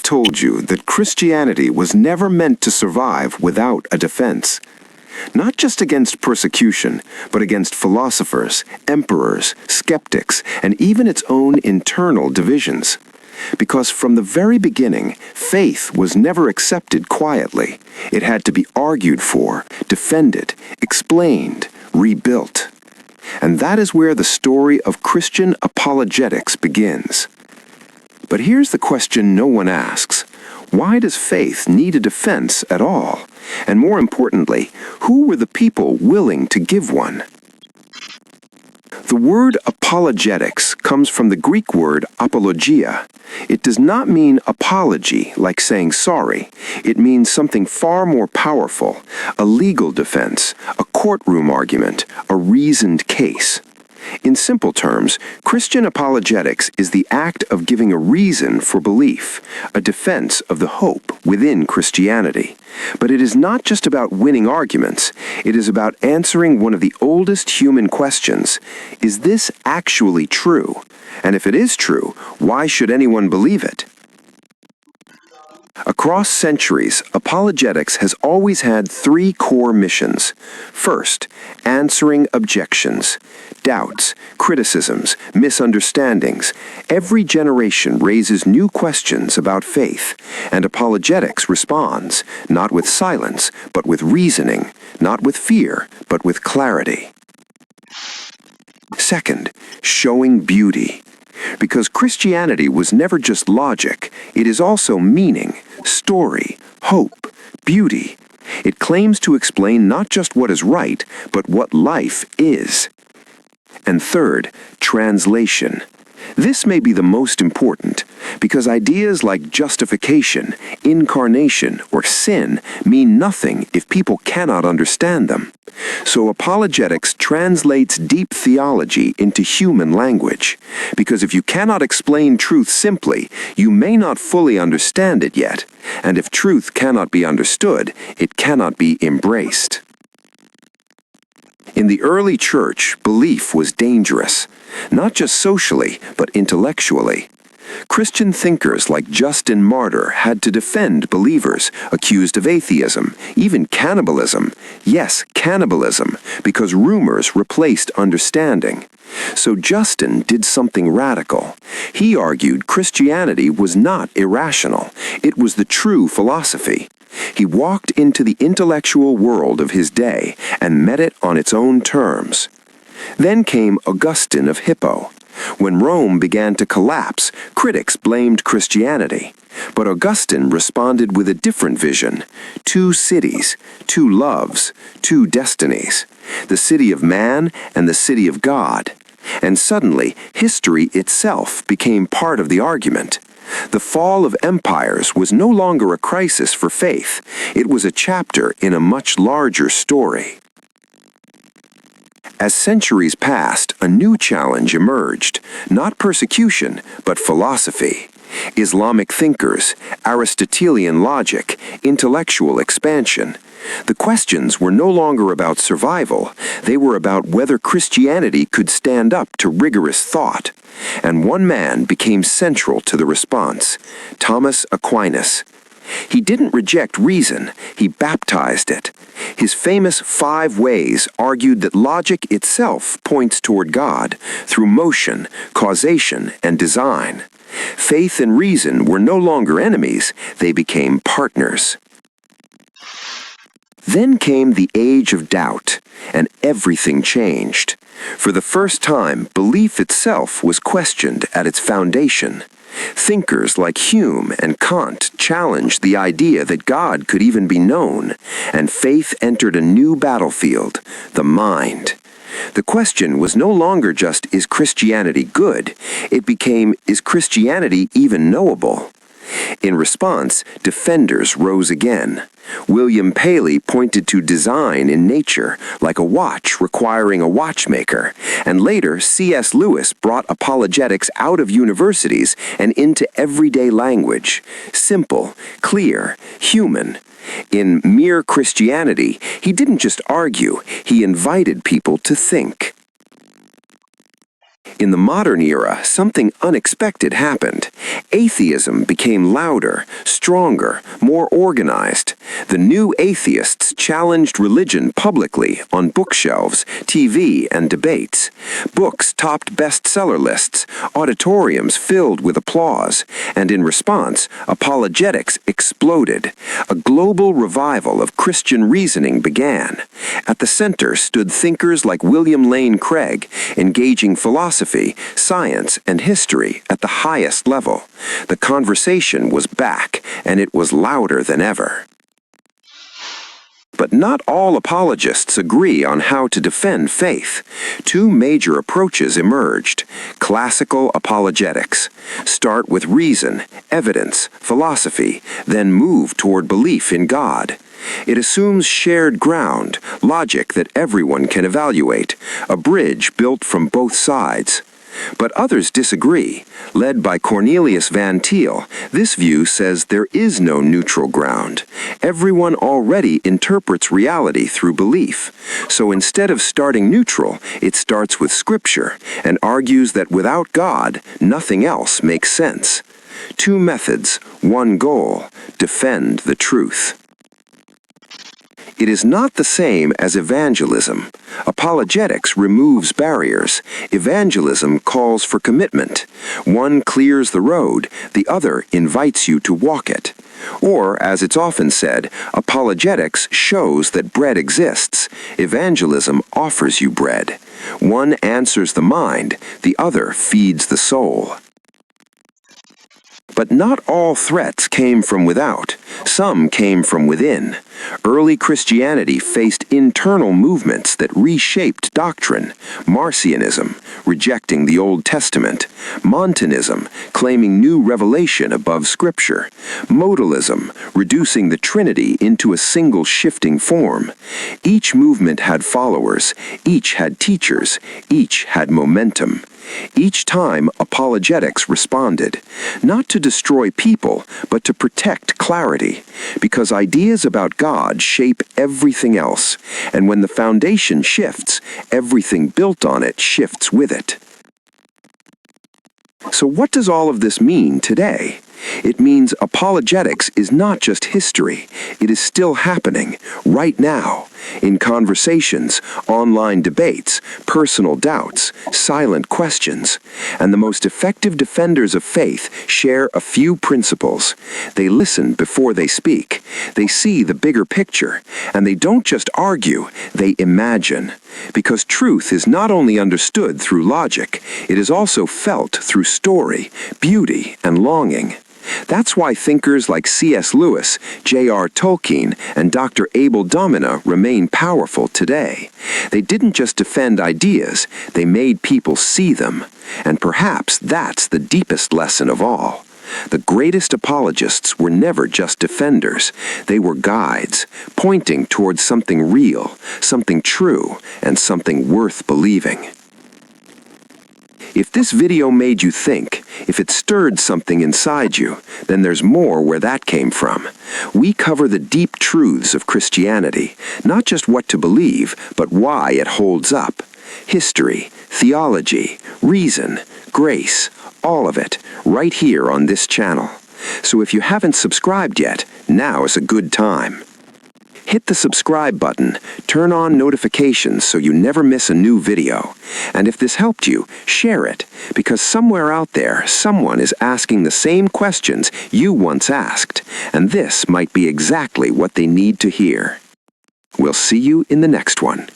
told you that Christianity was never meant to survive without a defense. Not just against persecution, but against philosophers, emperors, skeptics, and even its own internal divisions. Because from the very beginning, faith was never accepted quietly. It had to be argued for, defended, explained, rebuilt. And that is where the story of Christian apologetics begins. But here's the question no one asks. Why does faith need a defense at all? And more importantly, who were the people willing to give one? The word apologetics comes from the Greek word apologia. It does not mean apology, like saying sorry. It means something far more powerful, a legal defense, a courtroom argument, a reasoned case. In simple terms, Christian apologetics is the act of giving a reason for belief, a defense of the hope within Christianity. But it is not just about winning arguments. It is about answering one of the oldest human questions. Is this actually true? And if it is true, why should anyone believe it? Across centuries, apologetics has always had three core missions. First, answering objections, doubts, criticisms, misunderstandings. Every generation raises new questions about faith, and apologetics responds, not with silence, but with reasoning, not with fear, but with clarity. Second, showing beauty. Because Christianity was never just logic, it is also meaning, story, hope, beauty. It claims to explain not just what is right, but what life is. And third, translation. This may be the most important, because ideas like justification, incarnation, or sin mean nothing if people cannot understand them. So apologetics translates deep theology into human language, because if you cannot explain truth simply, you may not fully understand it yet, and if truth cannot be understood, it cannot be embraced. In the early church, belief was dangerous, not just socially, but intellectually. Christian thinkers like Justin Martyr had to defend believers accused of atheism, even cannibalism. Yes, cannibalism, because rumors replaced understanding. So Justin did something radical. He argued Christianity was not irrational. It was the true philosophy. He walked into the intellectual world of his day and met it on its own terms. Then came Augustine of Hippo. When Rome began to collapse, critics blamed Christianity. But Augustine responded with a different vision. Two cities, two loves, two destinies. The city of man and the city of God. And suddenly, history itself became part of the argument. The fall of empires was no longer a crisis for faith. It was a chapter in a much larger story. As centuries passed, a new challenge emerged, not persecution, but philosophy. Islamic thinkers, Aristotelian logic, intellectual expansion. The questions were no longer about survival, they were about whether Christianity could stand up to rigorous thought. And one man became central to the response, Thomas Aquinas. He didn't reject reason, he baptized it. His famous 5 ways argued that logic itself points toward God through motion, causation, and design. Faith and reason were no longer enemies, they became partners. Then came the age of doubt, and everything changed. For the first time, belief itself was questioned at its foundation. Thinkers like Hume and Kant challenged the idea that God could even be known, and faith entered a new battlefield, the mind. The question was no longer just, is Christianity good? It became, is Christianity even knowable? In response, defenders rose again. William Paley pointed to design in nature, like a watch requiring a watchmaker, and later C.S. Lewis brought apologetics out of universities and into everyday language. Simple, clear, human. In Mere Christianity, he didn't just argue, he invited people to think. In the modern era, something unexpected happened. Atheism became louder, stronger, more organized. The new atheists challenged religion publicly on bookshelves, TV, and debates. Books topped bestseller lists, auditoriums filled with applause, and in response, apologetics exploded. A global revival of Christian reasoning began. At the center stood thinkers like William Lane Craig, engaging philosophy, science, and history at the highest level. The conversation was back, and it was louder than ever. But not all apologists agree on how to defend faith. Two major approaches emerged. Classical apologetics start with reason, evidence, philosophy, then move toward belief in God. It assumes shared ground, logic that everyone can evaluate, a bridge built from both sides. But others disagree. Led by Cornelius Van Til, this view says there is no neutral ground. Everyone already interprets reality through belief. So instead of starting neutral, it starts with Scripture and argues that without God, nothing else makes sense. Two methods, one goal: defend the truth. It is not the same as evangelism. Apologetics removes barriers. Evangelism calls for commitment. One clears the road, the other invites you to walk it. Or, as it's often said, apologetics shows that bread exists. Evangelism offers you bread. One answers the mind, the other feeds the soul. But not all threats came from without. Some came from within. Early Christianity faced internal movements that reshaped doctrine. Marcionism, rejecting the Old Testament. Montanism, claiming new revelation above Scripture. Modalism, reducing the Trinity into a single shifting form. Each movement had followers, each had teachers, each had momentum. Each time, apologetics responded, not to destroy people, but to protect clarity, because ideas about God shape everything else, and when the foundation shifts, everything built on it shifts with it. So what does all of this mean today? It means apologetics is not just history, it is still happening, right now, in conversations, online debates, personal doubts, silent questions. And the most effective defenders of faith share a few principles. They listen before they speak, they see the bigger picture, and they don't just argue, they imagine. Because truth is not only understood through logic, it is also felt through story, beauty, and longing. That's why thinkers like C.S. Lewis, J.R. Tolkien, and Dr. Abel Domina remain powerful today. They didn't just defend ideas, they made people see them. And perhaps that's the deepest lesson of all. The greatest apologists were never just defenders. They were guides, pointing towards something real, something true, and something worth believing. If this video made you think, if it stirred something inside you, then there's more where that came from. We cover the deep truths of Christianity, not just what to believe, but why it holds up. History, theology, reason, grace, all of it, right here on this channel. So if you haven't subscribed yet, now is a good time. Hit the subscribe button, turn on notifications so you never miss a new video. And if this helped you, share it, because somewhere out there, someone is asking the same questions you once asked, and this might be exactly what they need to hear. We'll see you in the next one.